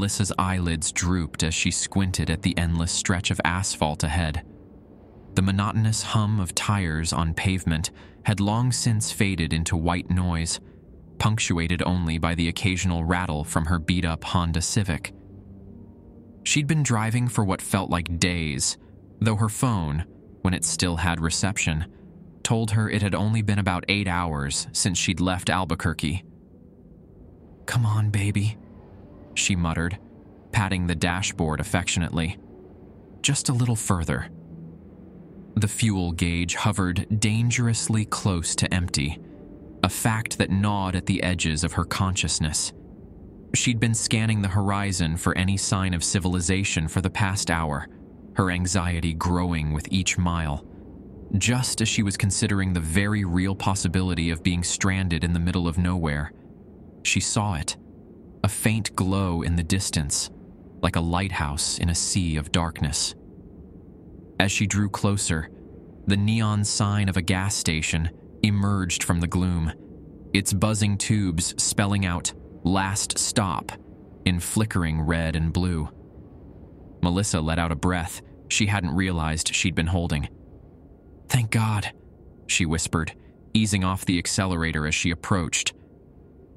Melissa's eyelids drooped as she squinted at the endless stretch of asphalt ahead. The monotonous hum of tires on pavement had long since faded into white noise, punctuated only by the occasional rattle from her beat-up Honda Civic. She'd been driving for what felt like days, though her phone, when it still had reception, told her it had only been about 8 hours since she'd left Albuquerque. "Come on, baby," she muttered, patting the dashboard affectionately. "Just a little further." The fuel gauge hovered dangerously close to empty, a fact that gnawed at the edges of her consciousness. She'd been scanning the horizon for any sign of civilization for the past hour, her anxiety growing with each mile, just as she was considering the very real possibility of being stranded in the middle of nowhere. She saw it, a faint glow in the distance, like a lighthouse in a sea of darkness. As she drew closer, the neon sign of a gas station emerged from the gloom, its buzzing tubes spelling out "Last Stop" in flickering red and blue. Melissa let out a breath she hadn't realized she'd been holding. "Thank God," she whispered, easing off the accelerator as she approached.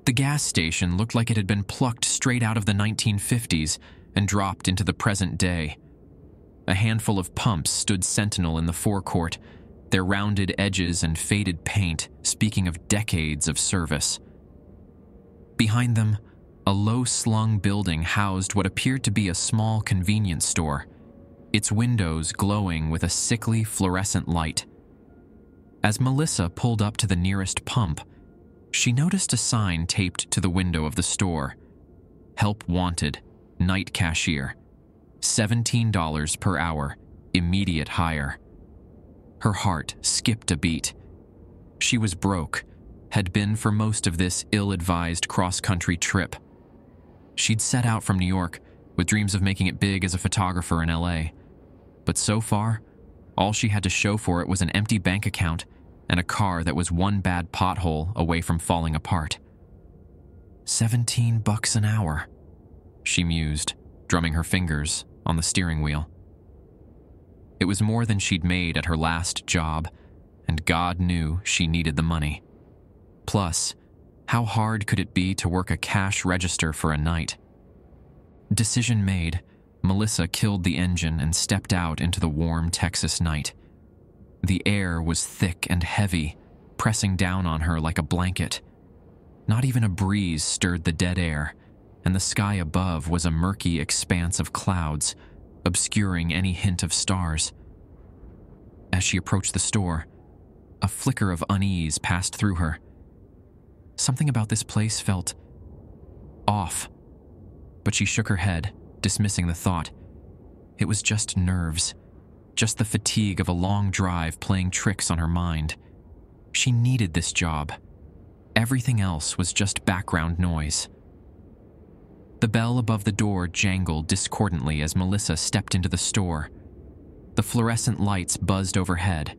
The gas station looked like it had been plucked straight out of the 1950s and dropped into the present day. A handful of pumps stood sentinel in the forecourt, their rounded edges and faded paint speaking of decades of service. Behind them, a low-slung building housed what appeared to be a small convenience store, its windows glowing with a sickly fluorescent light. As Melissa pulled up to the nearest pump, she noticed a sign taped to the window of the store. "Help wanted, night cashier. $17 per hour, immediate hire." Her heart skipped a beat. She was broke, had been for most of this ill-advised cross-country trip. She'd set out from New York with dreams of making it big as a photographer in LA. But so far, all she had to show for it was an empty bank account and a car that was one bad pothole away from falling apart. $17 an hour, she mused, drumming her fingers on the steering wheel. It was more than she'd made at her last job, and God knew she needed the money. Plus, how hard could it be to work a cash register for a night? Decision made, Melissa killed the engine and stepped out into the warm Texas night. The air was thick and heavy, pressing down on her like a blanket. Not even a breeze stirred the dead air, and the sky above was a murky expanse of clouds, obscuring any hint of stars. As she approached the store, a flicker of unease passed through her. Something about this place felt off, but she shook her head, dismissing the thought. It was just nerves, just the fatigue of a long drive playing tricks on her mind. She needed this job. Everything else was just background noise. The bell above the door jangled discordantly as Melissa stepped into the store. The fluorescent lights buzzed overhead,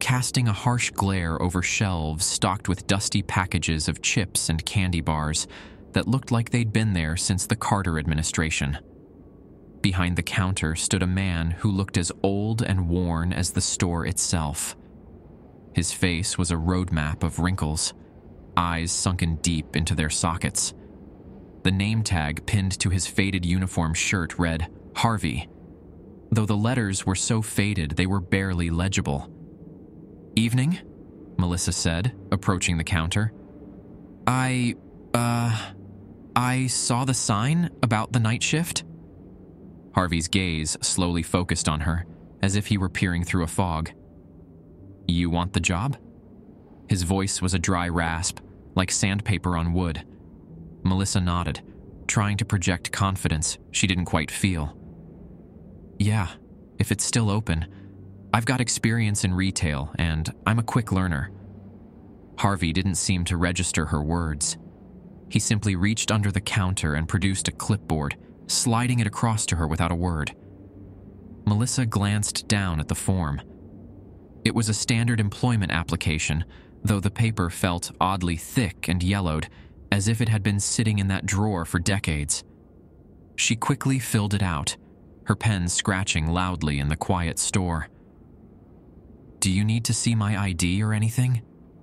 casting a harsh glare over shelves stocked with dusty packages of chips and candy bars that looked like they'd been there since the Carter administration. Behind the counter stood a man who looked as old and worn as the store itself. His face was a roadmap of wrinkles, eyes sunken deep into their sockets. The name tag pinned to his faded uniform shirt read Harvey, though the letters were so faded they were barely legible. "Evening," Melissa said, approaching the counter. I saw the sign about the night shift." Harvey's gaze slowly focused on her, as if he were peering through a fog. "You want the job?" His voice was a dry rasp, like sandpaper on wood. Melissa nodded, trying to project confidence she didn't quite feel. "Yeah, if it's still open. I've got experience in retail, and I'm a quick learner." Harvey didn't seem to register her words. He simply reached under the counter and produced a clipboard, sliding it across to her without a word. Melissa glanced down at the form. It was a standard employment application, though the paper felt oddly thick and yellowed, as if it had been sitting in that drawer for decades. She quickly filled it out, her pen scratching loudly in the quiet store. "Do you need to see my ID or anything?"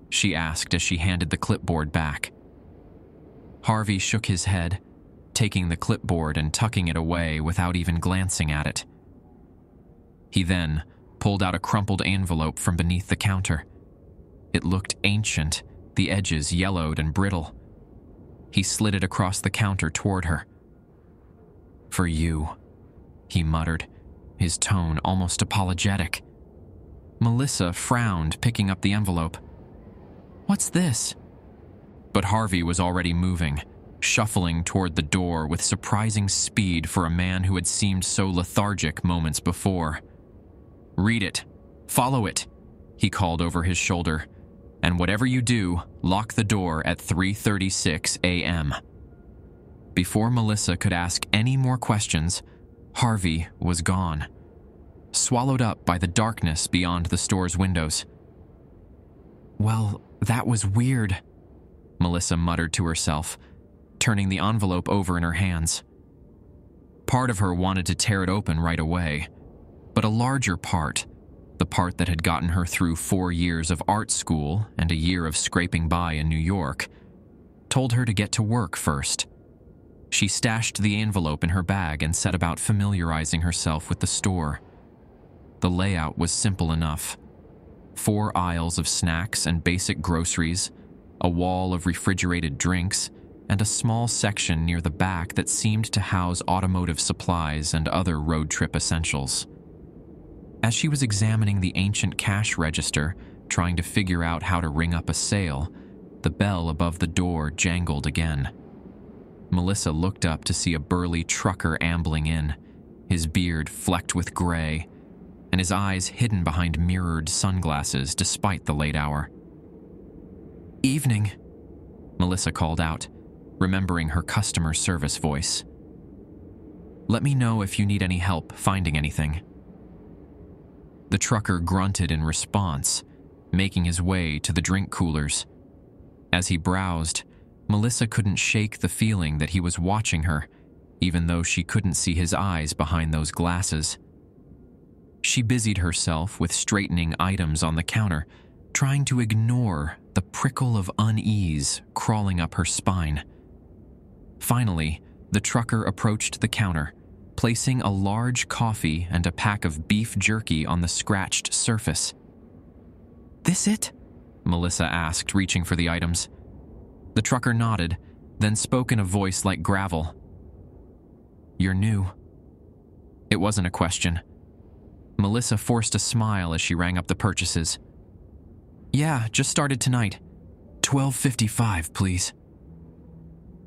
she asked as she handed the clipboard back. Harvey shook his head, taking the clipboard and tucking it away without even glancing at it. He then pulled out a crumpled envelope from beneath the counter. It looked ancient, the edges yellowed and brittle. He slid it across the counter toward her. "For you," he muttered, his tone almost apologetic. Melissa frowned, picking up the envelope. "What's this?" But Harvey was already moving, shuffling toward the door with surprising speed for a man who had seemed so lethargic moments before. "Read it. Follow it," he called over his shoulder. "And whatever you do, lock the door at 3:36 a.m. Before Melissa could ask any more questions, Harvey was gone, swallowed up by the darkness beyond the store's windows. "Well, that was weird," Melissa muttered to herself, turning the envelope over in her hands. Part of her wanted to tear it open right away, but a larger part, the part that had gotten her through 4 years of art school and a year of scraping by in New York, told her to get to work first. She stashed the envelope in her bag and set about familiarizing herself with the store. The layout was simple enough. 4 aisles of snacks and basic groceries, a wall of refrigerated drinks, and a small section near the back that seemed to house automotive supplies and other road trip essentials. As she was examining the ancient cash register, trying to figure out how to ring up a sale, the bell above the door jangled again. Melissa looked up to see a burly trucker ambling in, his beard flecked with gray, and his eyes hidden behind mirrored sunglasses despite the late hour. "Evening," Melissa called out, remembering her customer service voice. "Let me know if you need any help finding anything." The trucker grunted in response, making his way to the drink coolers. As he browsed, Melissa couldn't shake the feeling that he was watching her, even though she couldn't see his eyes behind those glasses. She busied herself with straightening items on the counter, trying to ignore the prickle of unease crawling up her spine. Finally, the trucker approached the counter, placing a large coffee and a pack of beef jerky on the scratched surface. "This it?" Melissa asked, reaching for the items. The trucker nodded, then spoke in a voice like gravel. "You're new." It wasn't a question. Melissa forced a smile as she rang up the purchases. "Yeah, just started tonight. $12.55, please."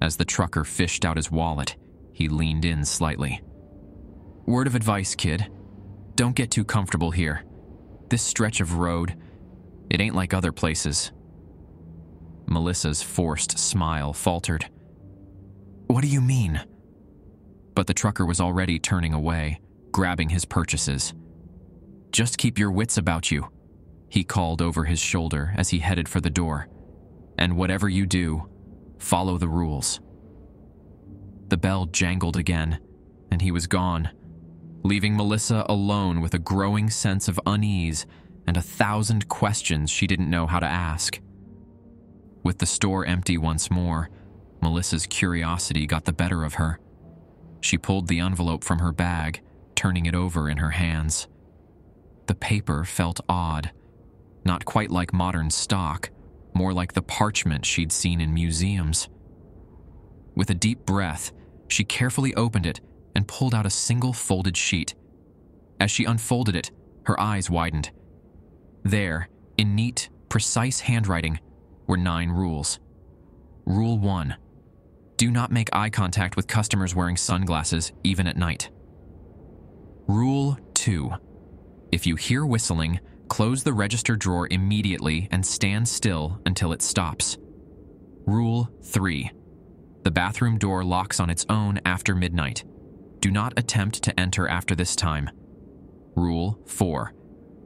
As the trucker fished out his wallet, he leaned in slightly. "Word of advice, kid. Don't get too comfortable here. This stretch of road, it ain't like other places." Melissa's forced smile faltered. "What do you mean?" But the trucker was already turning away, grabbing his purchases. "Just keep your wits about you," he called over his shoulder as he headed for the door. "And whatever you do, follow the rules." The bell jangled again, and he was gone, leaving Melissa alone with a growing sense of unease and 1,000 questions she didn't know how to ask. With the store empty once more, Melissa's curiosity got the better of her. She pulled the envelope from her bag, turning it over in her hands. The paper felt odd, not quite like modern stock, more like the parchment she'd seen in museums. With a deep breath, she carefully opened it and pulled out a single folded sheet. As she unfolded it, her eyes widened. There, in neat, precise handwriting, were 9 rules. Rule 1. Do not make eye contact with customers wearing sunglasses, even at night. Rule 2. If you hear whistling, close the register drawer immediately and stand still until it stops. Rule 3. The bathroom door locks on its own after midnight. Do not attempt to enter after this time. Rule 4.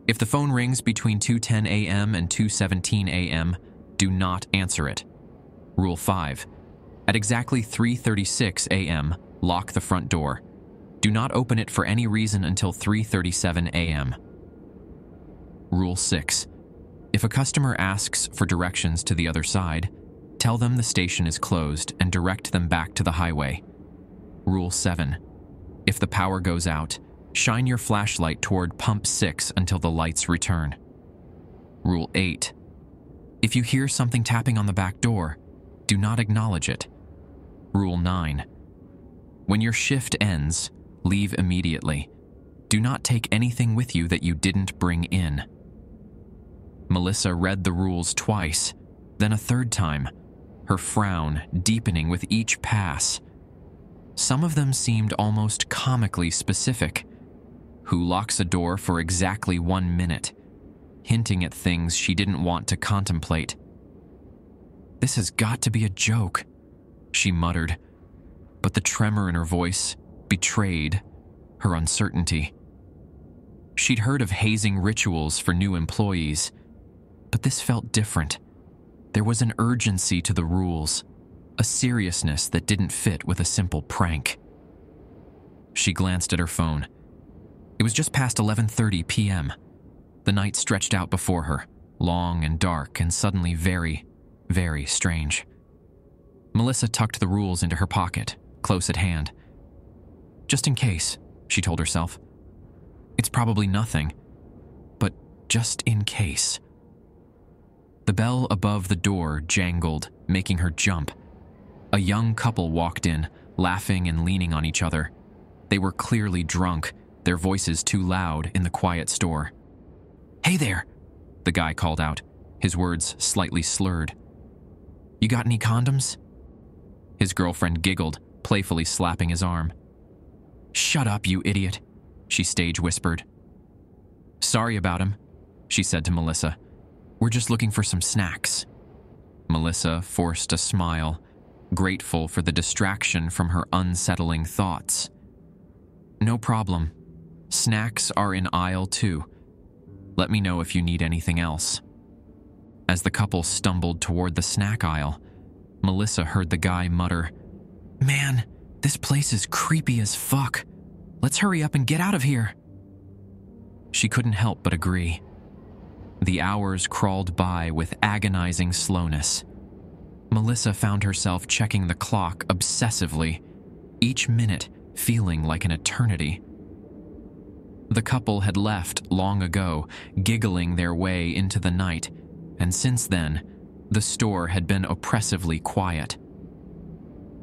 If the phone rings between 2:10 a.m. and 2:17 a.m., do not answer it. Rule 5. At exactly 3:36 a.m., lock the front door. Do not open it for any reason until 3:37 a.m. Rule 6. If a customer asks for directions to the other side, tell them the station is closed and direct them back to the highway. Rule 7. If the power goes out, shine your flashlight toward pump 6 until the lights return. Rule 8. If you hear something tapping on the back door, do not acknowledge it. Rule 9. When your shift ends, leave immediately. Do not take anything with you that you didn't bring in. Melissa read the rules twice, then a third time, her frown deepening with each pass. Some of them seemed almost comically specific. Who locks a door for exactly 1 minute, hinting at things she didn't want to contemplate. This has got to be a joke, she muttered, but the tremor in her voice betrayed her uncertainty. She'd heard of hazing rituals for new employees, but this felt different. There was an urgency to the rules, a seriousness that didn't fit with a simple prank. She glanced at her phone. It was just past 11:30 p.m. The night stretched out before her, long and dark and suddenly very, very strange. Melissa tucked the rules into her pocket, close at hand. Just in case, she told herself. It's probably nothing, but just in case. The bell above the door jangled, making her jump. A young couple walked in, laughing and leaning on each other. They were clearly drunk, their voices too loud in the quiet store. "Hey there," the guy called out, his words slightly slurred. "You got any condoms?" His girlfriend giggled, playfully slapping his arm. "Shut up, you idiot," she stage whispered. "Sorry about him," she said to Melissa. "We're just looking for some snacks." Melissa forced a smile, grateful for the distraction from her unsettling thoughts. "No problem. Snacks are in aisle 2. Let me know if you need anything else." As the couple stumbled toward the snack aisle, Melissa heard the guy mutter, "Man, this place is creepy as fuck. Let's hurry up and get out of here." She couldn't help but agree. The hours crawled by with agonizing slowness. Melissa found herself checking the clock obsessively, each minute feeling like an eternity. The couple had left long ago, giggling their way into the night, and since then, the store had been oppressively quiet.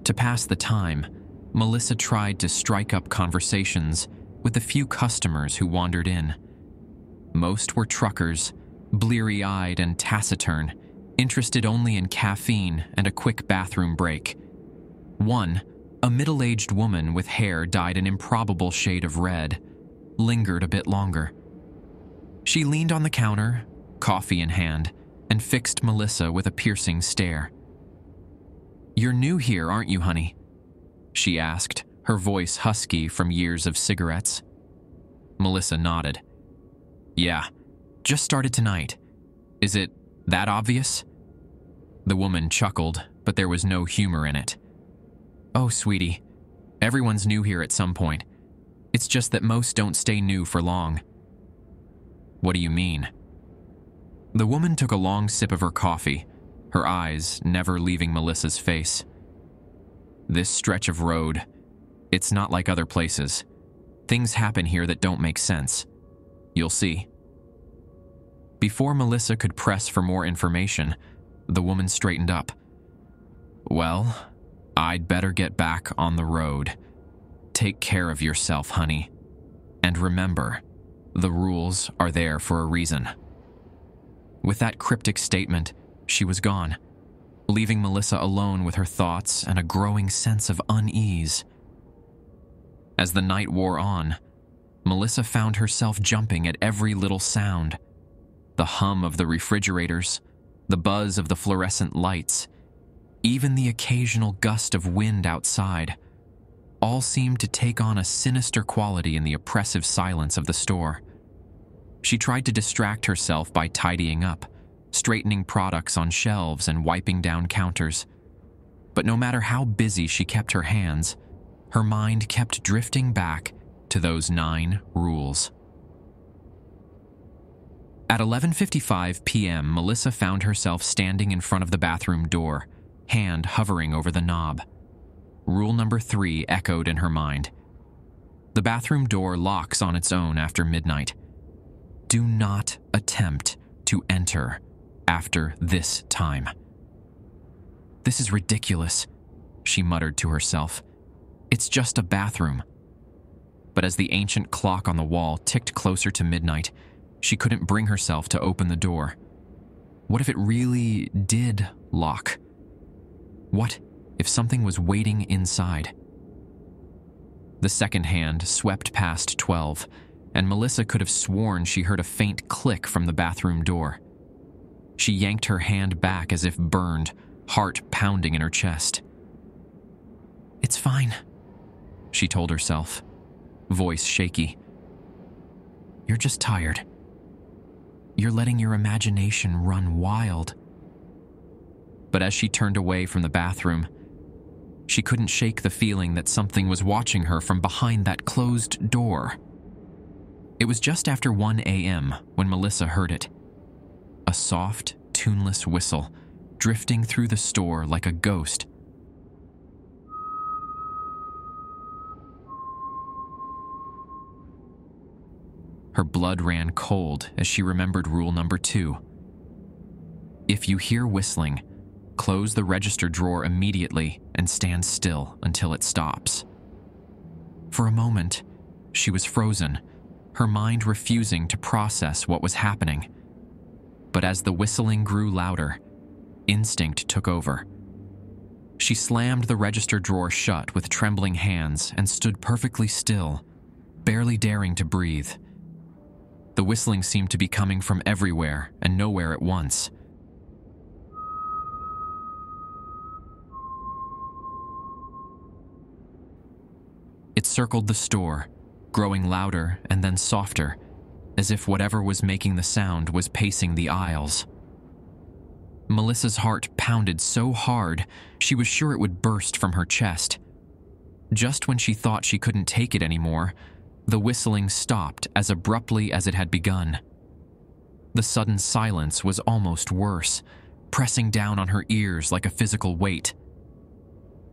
To pass the time, Melissa tried to strike up conversations with the few customers who wandered in. Most were truckers, bleary-eyed and taciturn, interested only in caffeine and a quick bathroom break. One, a middle-aged woman with hair dyed an improbable shade of red, lingered a bit longer. She leaned on the counter, coffee in hand, and fixed Melissa with a piercing stare. "You're new here, aren't you, honey?" she asked, her voice husky from years of cigarettes. Melissa nodded. "Yeah, just started tonight. Is it that obvious?" The woman chuckled, but there was no humor in it. "Oh, sweetie, everyone's new here at some point. It's just that most don't stay new for long." "What do you mean?" The woman took a long sip of her coffee, her eyes never leaving Melissa's face. "This stretch of road, it's not like other places. Things happen here that don't make sense. You'll see." Before Melissa could press for more information, the woman straightened up. "Well, I'd better get back on the road. Take care of yourself, honey. And remember, the rules are there for a reason." With that cryptic statement, she was gone, leaving Melissa alone with her thoughts and a growing sense of unease. As the night wore on, Melissa found herself jumping at every little sound. The hum of the refrigerators, the buzz of the fluorescent lights, even the occasional gust of wind outside, all seemed to take on a sinister quality in the oppressive silence of the store. She tried to distract herself by tidying up, straightening products on shelves and wiping down counters. But no matter how busy she kept her hands, Her mind kept drifting back to those 9 rules. At 11:55 p.m., Melissa found herself standing in front of the bathroom door, hand hovering over the knob. Rule number 3 echoed in her mind. The bathroom door locks on its own after midnight. Do not attempt to enter after this time. This is ridiculous, she muttered to herself. It's just a bathroom. But as the ancient clock on the wall ticked closer to midnight, she couldn't bring herself to open the door. What if it really did lock? What if something was waiting inside? The second hand swept past 12, and Melissa could have sworn she heard a faint click from the bathroom door. She yanked her hand back as if burned, heart pounding in her chest. It's fine, she told herself, voice shaky. You're just tired. You're letting your imagination run wild. But as she turned away from the bathroom, she couldn't shake the feeling that something was watching her from behind that closed door. It was just after 1 a.m. when Melissa heard it. A soft, tuneless whistle, drifting through the store like a ghost. Her blood ran cold as she remembered rule number 2. If you hear whistling, close the register drawer immediately and stand still until it stops. For a moment, she was frozen, her mind refusing to process what was happening. But as the whistling grew louder, instinct took over. She slammed the register drawer shut with trembling hands and stood perfectly still, barely daring to breathe. The whistling seemed to be coming from everywhere and nowhere at once. It circled the store, growing louder and then softer, as if whatever was making the sound was pacing the aisles. Melissa's heart pounded so hard, she was sure it would burst from her chest. Just when she thought she couldn't take it anymore, the whistling stopped as abruptly as it had begun. The sudden silence was almost worse, pressing down on her ears like a physical weight.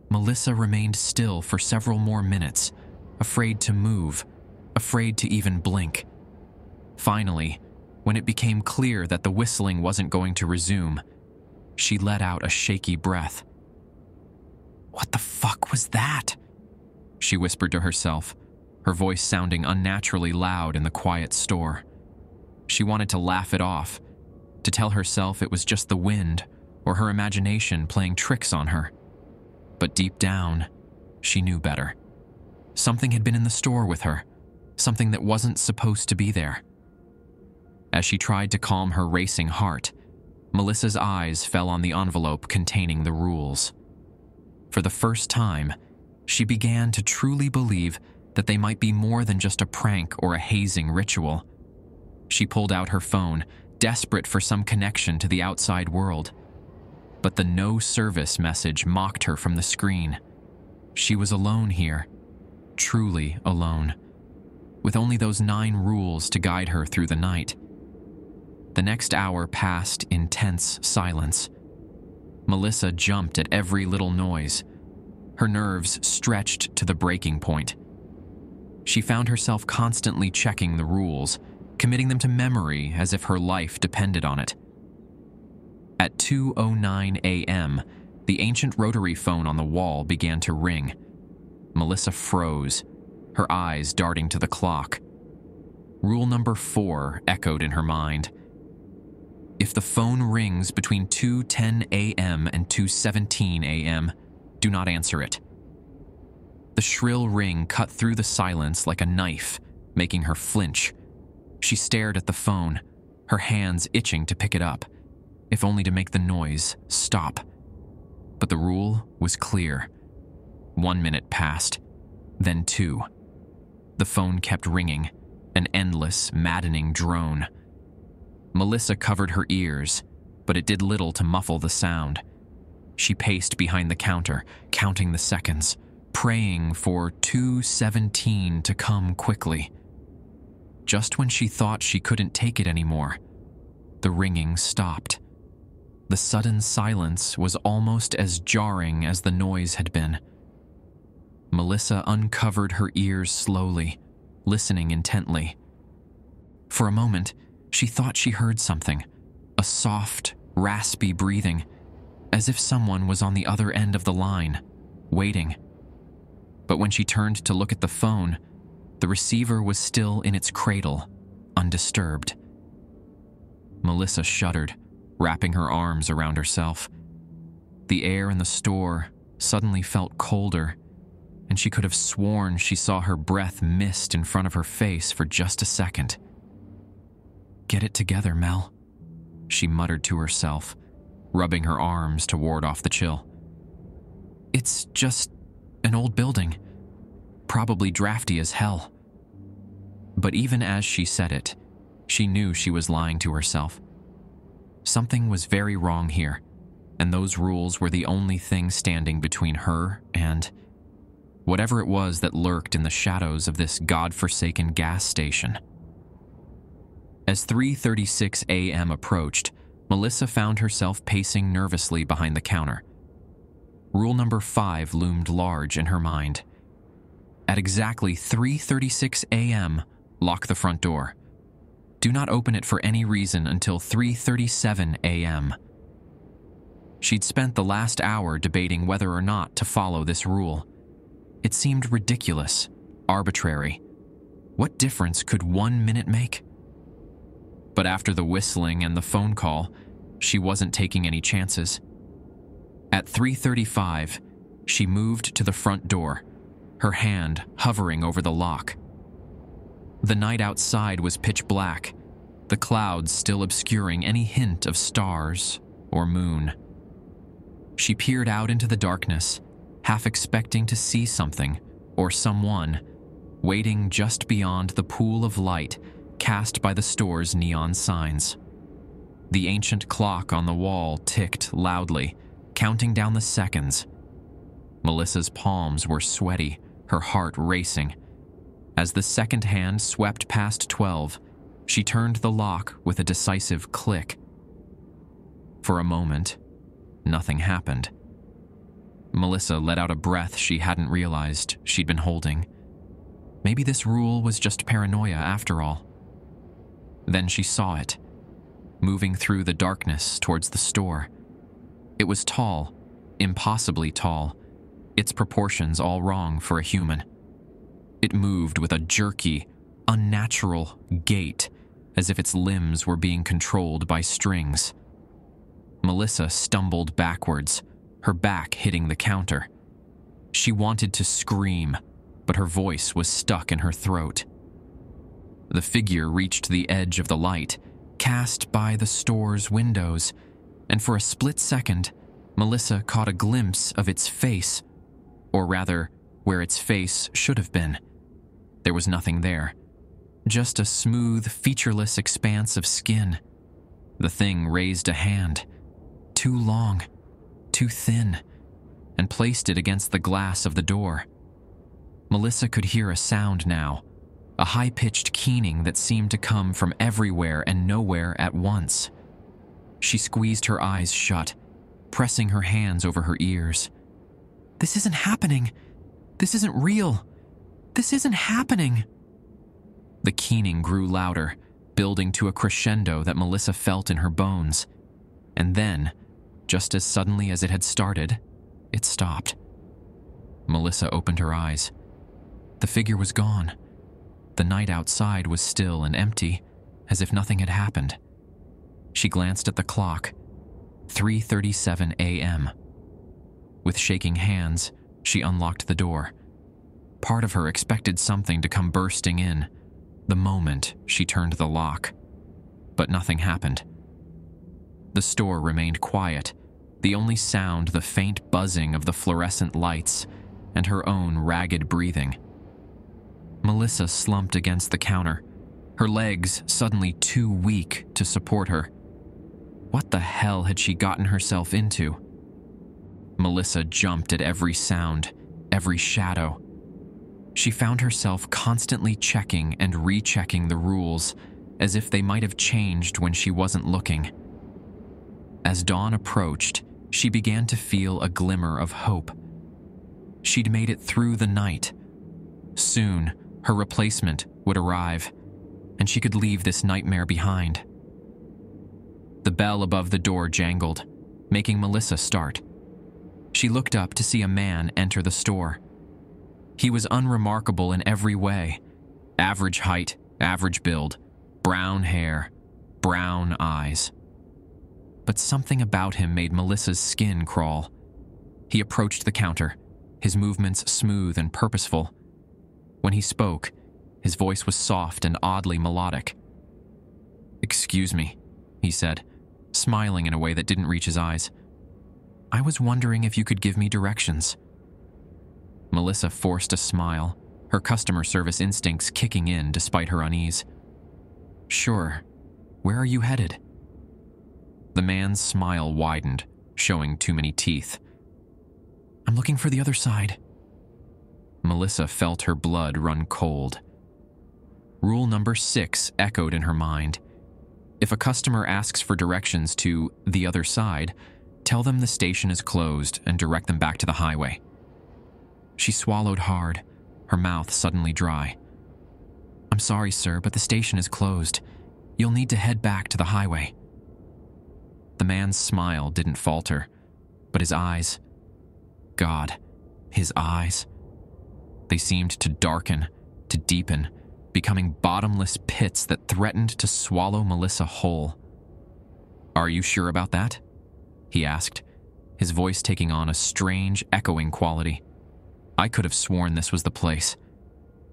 Melissa remained still for several more minutes, afraid to move, afraid to even blink. Finally, when it became clear that the whistling wasn't going to resume, she let out a shaky breath. "What the fuck was that?" she whispered to herself, her voice sounding unnaturally loud in the quiet store. She wanted to laugh it off, to tell herself it was just the wind or her imagination playing tricks on her. But deep down, she knew better. Something had been in the store with her, something that wasn't supposed to be there. As she tried to calm her racing heart, Melissa's eyes fell on the envelope containing the rules. For the first time, she began to truly believe that they might be more than just a prank or a hazing ritual. She pulled out her phone, desperate for some connection to the outside world. But the no service message mocked her from the screen. She was alone here, truly alone, with only those 9 rules to guide her through the night. The next hour passed in tense silence. Melissa jumped at every little noise, her nerves stretched to the breaking point. She found herself constantly checking the rules, committing them to memory as if her life depended on it. At 2:09 a.m., the ancient rotary phone on the wall began to ring. Melissa froze, her eyes darting to the clock. Rule number 4 echoed in her mind. If the phone rings between 2:10 a.m. and 2:17 a.m., do not answer it. The shrill ring cut through the silence like a knife, making her flinch. She stared at the phone, her hands itching to pick it up, if only to make the noise stop. But the rule was clear. 1 minute passed, then 2. The phone kept ringing, an endless, maddening drone. Melissa covered her ears, but it did little to muffle the sound. She paced behind the counter, counting the seconds, praying for 2:17 to come quickly. Just when she thought she couldn't take it anymore, the ringing stopped. The sudden silence was almost as jarring as the noise had been. Melissa uncovered her ears slowly, listening intently. For a moment, she thought she heard something, a soft, raspy breathing, as if someone was on the other end of the line, waiting. But when she turned to look at the phone, the receiver was still in its cradle, undisturbed. Melissa shuddered, wrapping her arms around herself. The air in the store suddenly felt colder, and she could have sworn she saw her breath mist in front of her face for just a second. "Get it together, Mel," she muttered to herself, rubbing her arms to ward off the chill. "It's just an old building, probably drafty as hell." But even as she said it, she knew she was lying to herself. Something was very wrong here, and those rules were the only thing standing between her and whatever it was that lurked in the shadows of this godforsaken gas station. As 3:36 a.m. approached, Melissa found herself pacing nervously behind the counter. Rule number 5 loomed large in her mind. At exactly 3:36 a.m., lock the front door. Do not open it for any reason until 3:37 a.m. She'd spent the last hour debating whether or not to follow this rule. It seemed ridiculous, arbitrary. What difference could 1 minute make? But after the whistling and the phone call, she wasn't taking any chances. At 3:35, she moved to the front door, her hand hovering over the lock. The night outside was pitch black, the clouds still obscuring any hint of stars or moon. She peered out into the darkness, half expecting to see something or someone waiting just beyond the pool of light cast by the store's neon signs. The ancient clock on the wall ticked loudly, counting down the seconds. Melissa's palms were sweaty, her heart racing. As the second hand swept past 12, she turned the lock with a decisive click. For a moment, nothing happened. Melissa let out a breath she hadn't realized she'd been holding. Maybe this rule was just paranoia after all. Then she saw it, moving through the darkness towards the store. It was tall, impossibly tall, its proportions all wrong for a human. It moved with a jerky, unnatural gait, as if its limbs were being controlled by strings. Melissa stumbled backwards, her back hitting the counter. She wanted to scream, but her voice was stuck in her throat. The figure reached the edge of the light, cast by the store's windows, and for a split second, Melissa caught a glimpse of its face, or rather, where its face should have been. There was nothing there, just a smooth, featureless expanse of skin. The thing raised a hand, too long, too thin, and placed it against the glass of the door. Melissa could hear a sound now, a high-pitched keening that seemed to come from everywhere and nowhere at once. She squeezed her eyes shut, pressing her hands over her ears. "This isn't happening. This isn't real. This isn't happening." The keening grew louder, building to a crescendo that Melissa felt in her bones. And then, just as suddenly as it had started, it stopped. Melissa opened her eyes. The figure was gone. The night outside was still and empty, as if nothing had happened. She glanced at the clock. 3:37 a.m. With shaking hands, she unlocked the door. Part of her expected something to come bursting in the moment she turned the lock. But nothing happened. The store remained quiet, the only sound the faint buzzing of the fluorescent lights and her own ragged breathing. Melissa slumped against the counter, her legs suddenly too weak to support her. What the hell had she gotten herself into? Melissa jumped at every sound, every shadow. She found herself constantly checking and rechecking the rules, as if they might have changed when she wasn't looking. As dawn approached, she began to feel a glimmer of hope. She'd made it through the night. Soon, her replacement would arrive, and she could leave this nightmare behind. The bell above the door jangled, making Melissa start. She looked up to see a man enter the store. He was unremarkable in every way. Average height, average build, brown hair, brown eyes. But something about him made Melissa's skin crawl. He approached the counter, his movements smooth and purposeful. When he spoke, his voice was soft and oddly melodic. "Excuse me," he said, smiling in a way that didn't reach his eyes. "I was wondering if you could give me directions." Melissa forced a smile, her customer service instincts kicking in despite her unease. "Sure. Where are you headed?" The man's smile widened, showing too many teeth. "I'm looking for the other side." Melissa felt her blood run cold. Rule number 6 echoed in her mind. If a customer asks for directions to the other side, tell them the station is closed and direct them back to the highway. She swallowed hard, her mouth suddenly dry. "I'm sorry, sir, but the station is closed. You'll need to head back to the highway." The man's smile didn't falter, but his eyes... God, his eyes. They seemed to darken, to deepen, becoming bottomless pits that threatened to swallow Melissa whole. "Are you sure about that?" he asked, his voice taking on a strange, echoing quality. "I could have sworn this was the place.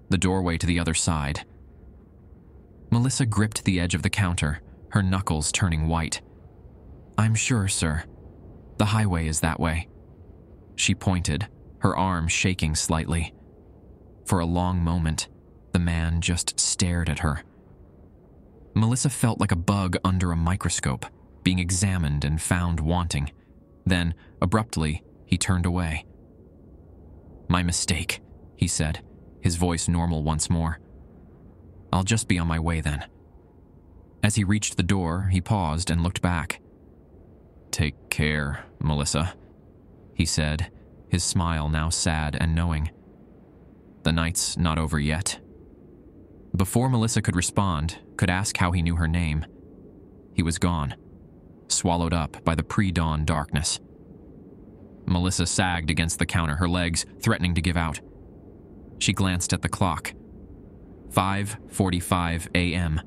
The doorway to the other side." Melissa gripped the edge of the counter, her knuckles turning white. "I'm sure, sir. The highway is that way." She pointed, her arm shaking slightly. For a long moment, the man just stared at her. Melissa felt like a bug under a microscope, being examined and found wanting. Then, abruptly, he turned away. "My mistake," he said, his voice normal once more. "I'll just be on my way then." As he reached the door, he paused and looked back. "Take care, Melissa," he said, his smile now sad and knowing. "The night's not over yet." Before Melissa could respond, could ask how he knew her name, he was gone, swallowed up by the pre-dawn darkness. Melissa sagged against the counter, her legs threatening to give out. She glanced at the clock. 5:45 a.m.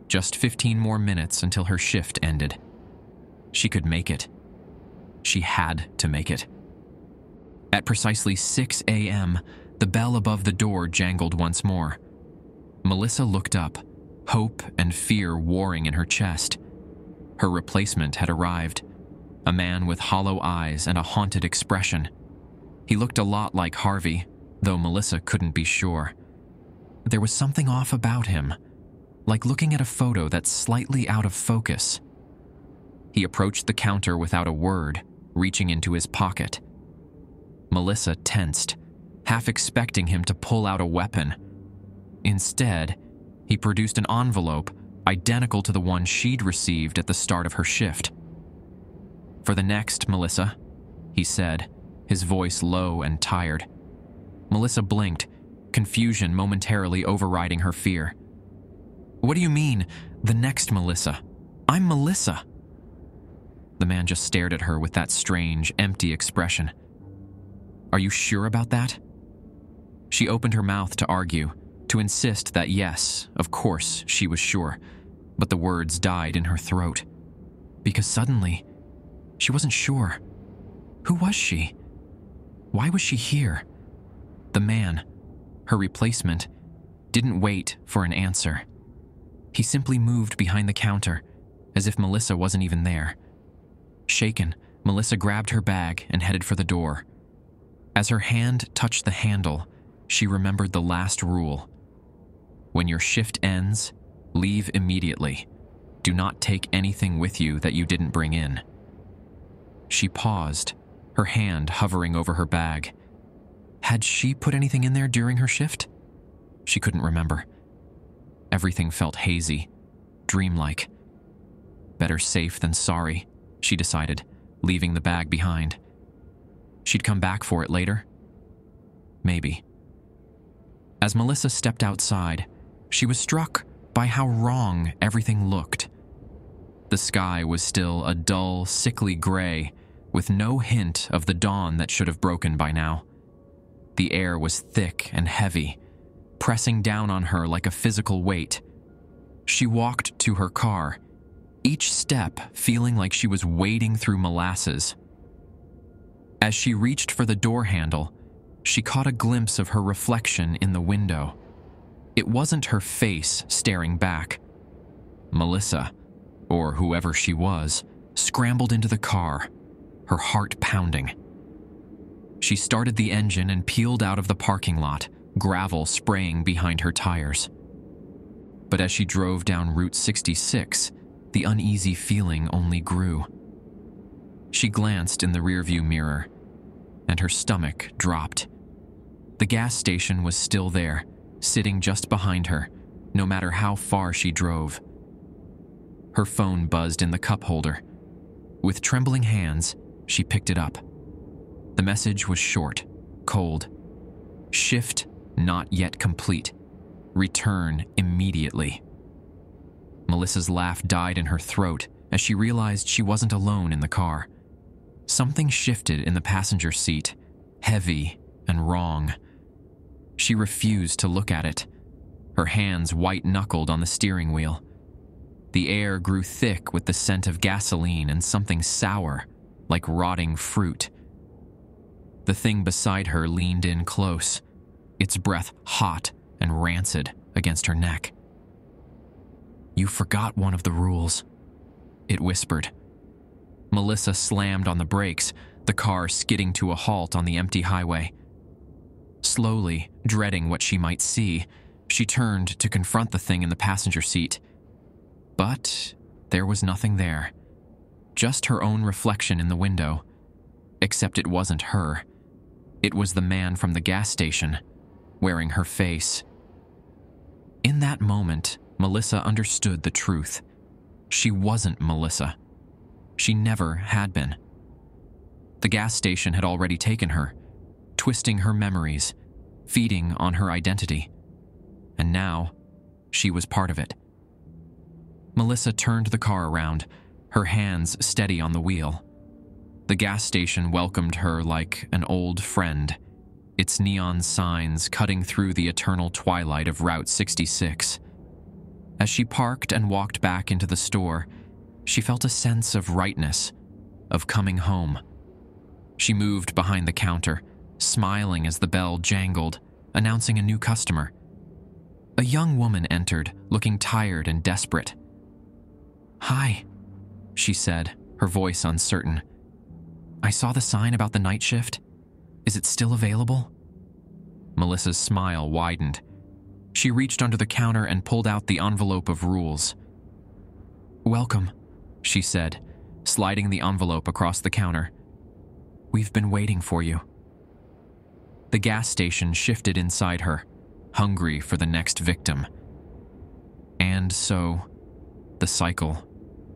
Just 15 more minutes until her shift ended. She could make it. She had to make it. At precisely 6 a.m., the bell above the door jangled once more. Melissa looked up, hope and fear warring in her chest. Her replacement had arrived, a man with hollow eyes and a haunted expression. He looked a lot like Harvey, though Melissa couldn't be sure. There was something off about him, like looking at a photo that's slightly out of focus. He approached the counter without a word, reaching into his pocket. Melissa tensed, half expecting him to pull out a weapon. Instead, he produced an envelope identical to the one she'd received at the start of her shift. "For the next, Melissa," he said, his voice low and tired. Melissa blinked, confusion momentarily overriding her fear. "What do you mean, the next Melissa? I'm Melissa." The man just stared at her with that strange, empty expression. "Are you sure about that?" She opened her mouth to argue, to insist that yes, of course, she was sure, but the words died in her throat. Because suddenly, she wasn't sure. Who was she? Why was she here? The man, her replacement, didn't wait for an answer. He simply moved behind the counter, as if Melissa wasn't even there. Shaken, Melissa grabbed her bag and headed for the door. As her hand touched the handle, she remembered the last rule. When your shift ends, leave immediately. Do not take anything with you that you didn't bring in. She paused, her hand hovering over her bag. Had she put anything in there during her shift? She couldn't remember. Everything felt hazy, dreamlike. Better safe than sorry, she decided, leaving the bag behind. She'd come back for it later. Maybe. As Melissa stepped outside, she was struck by how wrong everything looked. The sky was still a dull, sickly gray, with no hint of the dawn that should have broken by now. The air was thick and heavy, pressing down on her like a physical weight. She walked to her car, each step feeling like she was wading through molasses. As she reached for the door handle, she caught a glimpse of her reflection in the window. It wasn't her face staring back. Melissa, or whoever she was, scrambled into the car, her heart pounding. She started the engine and peeled out of the parking lot, gravel spraying behind her tires. But as she drove down Route 66, the uneasy feeling only grew. She glanced in the rearview mirror, and her stomach dropped. The gas station was still there, sitting just behind her, no matter how far she drove. Her phone buzzed in the cup holder. With trembling hands, she picked it up. The message was short, cold. Shift not yet complete. Return immediately. Melissa's laugh died in her throat as she realized she wasn't alone in the car. Something shifted in the passenger seat, heavy and wrong. She refused to look at it, her hands white-knuckled on the steering wheel. The air grew thick with the scent of gasoline and something sour, like rotting fruit. The thing beside her leaned in close, its breath hot and rancid against her neck. "You forgot one of the rules," it whispered. Melissa slammed on the brakes, the car skidding to a halt on the empty highway. Slowly, dreading what she might see, she turned to confront the thing in the passenger seat. But there was nothing there, just her own reflection in the window. Except it wasn't her. It was the man from the gas station, wearing her face. In that moment, Melissa understood the truth. She wasn't Melissa. She never had been. The gas station had already taken her, twisting her memories, feeding on her identity. And now, she was part of it. Melissa turned the car around, her hands steady on the wheel. The gas station welcomed her like an old friend, its neon signs cutting through the eternal twilight of Route 66. As she parked and walked back into the store, she felt a sense of rightness, of coming home. She moved behind the counter, smiling as the bell jangled, announcing a new customer. A young woman entered, looking tired and desperate. "Hi," she said, her voice uncertain. "I saw the sign about the night shift. Is it still available?" Melissa's smile widened. She reached under the counter and pulled out the envelope of rules. "Welcome," she said, sliding the envelope across the counter. "We've been waiting for you." The gas station shifted inside her, hungry for the next victim. And so, the cycle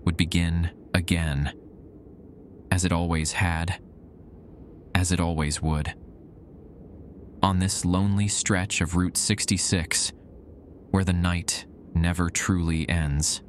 would begin again. As it always had, as it always would. On this lonely stretch of Route 66, where the night never truly ends.